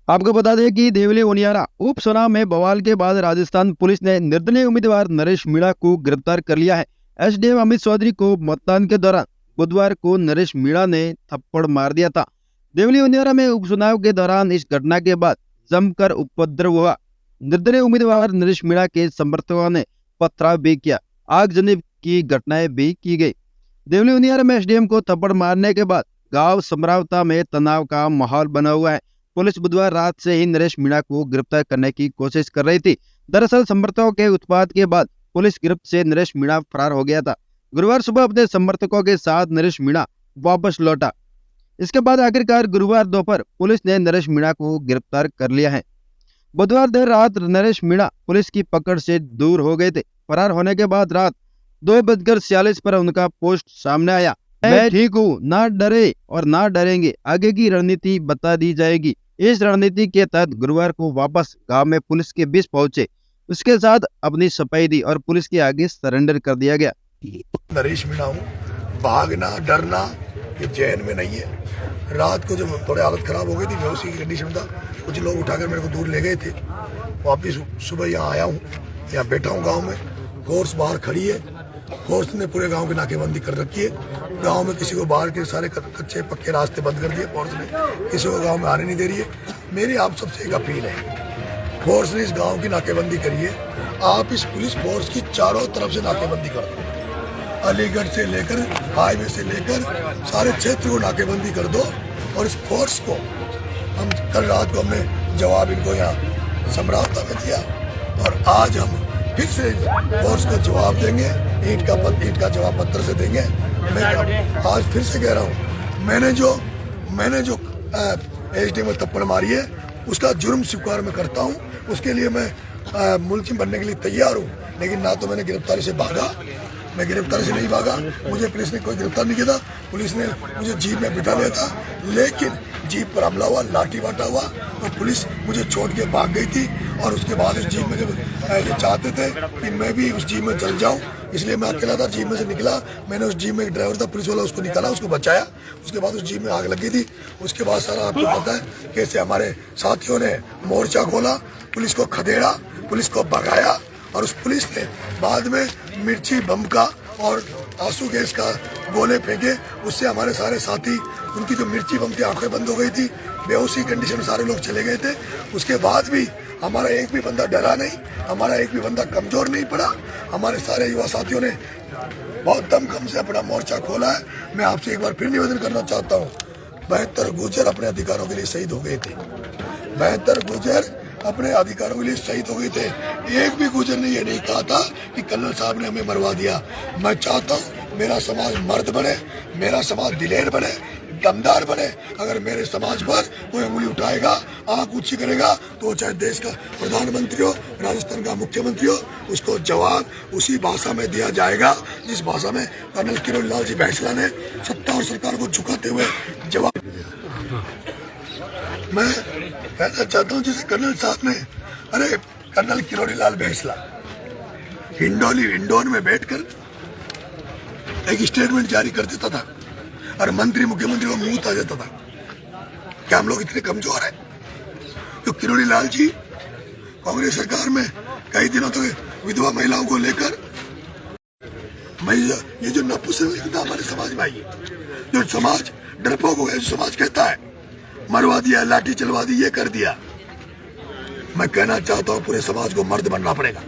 आपको बता दें कि देवली उनियारा उपचुनाव में बवाल के बाद राजस्थान पुलिस ने निर्दलीय उम्मीदवार नरेश मीणा को गिरफ्तार कर लिया है। एसडीएम अमित चौधरी को मतदान के दौरान बुधवार को नरेश मीणा ने थप्पड़ मार दिया था। देवली उनियारा में उपचुनाव के दौरान इस घटना के बाद जमकर उपद्रव हुआ। निर्दलीय उम्मीदवार नरेश मीणा के समर्थकों ने पथराव भी किया, आगजनी की घटनाएं भी की गई। देवली उनियारा में एसडीएम को थप्पड़ मारने के बाद गांव समरावता में तनाव का माहौल बना हुआ है। पुलिस बुधवार रात से ही नरेश मीणा को गिरफ्तार करने की कोशिश कर रही थी। दरअसल समर्थकों के उत्पात के बाद पुलिस गिरफ्त से नरेश मीणा फरार हो गया था। गुरुवार सुबह अपने समर्थकों के साथ नरेश मीणा वापस लौटा। इसके बाद आखिरकार गुरुवार दोपहर पुलिस ने नरेश मीणा को गिरफ्तार कर लिया है। बुधवार देर रात नरेश मीणा पुलिस की पकड़ से दूर हो गए थे। फरार होने के बाद रात 2:46 पर उनका पोस्ट सामने आया। मैं ठीक हूँ, ना डरे और ना डरेंगे, आगे की रणनीति बता दी जाएगी। इस रणनीति के तहत गुरुवार को वापस गांव में पुलिस के बीच पहुंचे, उसके साथ अपनी सफाई दी और पुलिस के आगे सरेंडर कर दिया गया। नरेश मीणा हूँ, भागना डरना ये जहन में नहीं है। रात को जब थोड़ी हालत खराब हो गई थी, मैं उसी की कंडीशन में था, कुछ लोग उठाकर मेरे को दूर ले गए थे। वापिस सुबह यहाँ आया हूँ, यहाँ बैठा हूँ गाँव में। फोर्स बाहर खड़ी है, फोर्स ने पूरे गांव की नाकेबंदी कर रखी है। गांव में किसी को बाहर के सारे कच्चे पक्के रास्ते बंद कर दिए फोर्स ने, किसी को गांव में आने नहीं दे रही है। मेरी आप सबसे एक अपील है, फोर्स ने इस गांव की नाकेबंदी करी है, आप इस पुलिस फोर्स की चारों तरफ से नाकेबंदी कर दो। अलीगढ़ से लेकर हाईवे से लेकर सारे क्षेत्र को नाकेबंदी कर दो। और इस फोर्स को हम कल रात को हमने जवाब इनको यहाँ समरावता में दिया और आज हम फिर से फोर्स को जवाब देंगे, ईंट का जवाब पत्थर से देंगे। मैं आज फिर से कह रहा हूँ, मैंने जो एसडीएम में थप्पड़ मारी है उसका जुर्म स्वीकार मैं करता हूँ। उसके लिए मैं मुल्जिम बनने के लिए तैयार हूँ, लेकिन ना तो मैंने गिरफ्तारी से भागा, मैं गिरफ्तारी से नहीं भागा, मुझे पुलिस ने कोई गिरफ्तार नहीं किया था। पुलिस ने मुझे जीप में बिठा लिया था, लेकिन जीप पर हमला हुआ, लाठी बांटा हुआ और पुलिस मुझे छोड़ के भाग गई थी। और उसके बाद इस जीप में जब ये चाहते थे कि मैं भी उस जीप में चल जाऊं, इसलिए मैं अकेला था, जीप में से निकला। मैंने उस जीप में एक ड्राइवर था पुलिस वाला, उसको निकाला, उसको बचाया। उसके बाद उस जीप में आग लगी थी। उसके बाद सारा आपको पता है कैसे हमारे साथियों ने मोर्चा खोला, पुलिस को खदेड़ा, पुलिस को भगाया और उस पुलिस ने बाद में मिर्ची बम का और आंसू गैस का गोले फेंके। उससे हमारे सारे साथी, उनकी जो मिर्ची बम की आंखें बंद हो गई थी, बेहोशी कंडीशन में सारे लोग चले गए थे। उसके बाद भी हमारा एक भी बंदा डरा नहीं, हमारा एक भी बंदा कमजोर नहीं पड़ा। हमारे सारे युवा साथियों ने बहुत दमखम से अपना मोर्चा खोला है। मैं आपसे एक बार फिर निवेदन करना चाहता हूँ, 72 गुर्जर अपने अधिकारों के लिए शहीद हो गए थे। 72 गुर्जर अपने अधिकारों के लिए शहीद हो गए थे। एक भी गुर्जर ने ये नहीं कहा था कि कर्नल साहब ने हमें मरवा दिया। मैं चाहता हूँ मेरा समाज मर्द बने, मेरा समाज दिलेर बने, दमदार बने। अगर मेरे समाज पर कोई उंगली उठाएगा, आंख ऊंची करेगा, तो चाहे देश का प्रधानमंत्री हो, राजस्थान का मुख्यमंत्री हो, उसको जवाब उसी भाषा में दिया जाएगा जिस भाषा में कर्नल किरोड़ी लाल जी बैंसला ने सत्ता और सरकार को झुकाते हुए जवाब। मैं कहना चाहता हूँ जैसे कर्नल साहब ने, अरे कर्नल किरोड़ी लाल बैंसला हिंडोन में बैठकर एक स्टेटमेंट जारी कर देता था और मंत्री मुख्यमंत्री को मुंह आ जाता था। क्या हम लोग इतने कमजोर हैं? तो किरोड़ी लाल जी कांग्रेस सरकार में कई दिनों तक विधवा महिलाओं को लेकर, ये जो नपुंसकलिंगता हमारे समाज में आई है, जो समाज डरपोक हो गया, जो समाज कहता है मरवा दिया, लाठी चलवा दी, ये कर दिया। मैं कहना चाहता हूँ पूरे समाज को मर्द बनना पड़ेगा।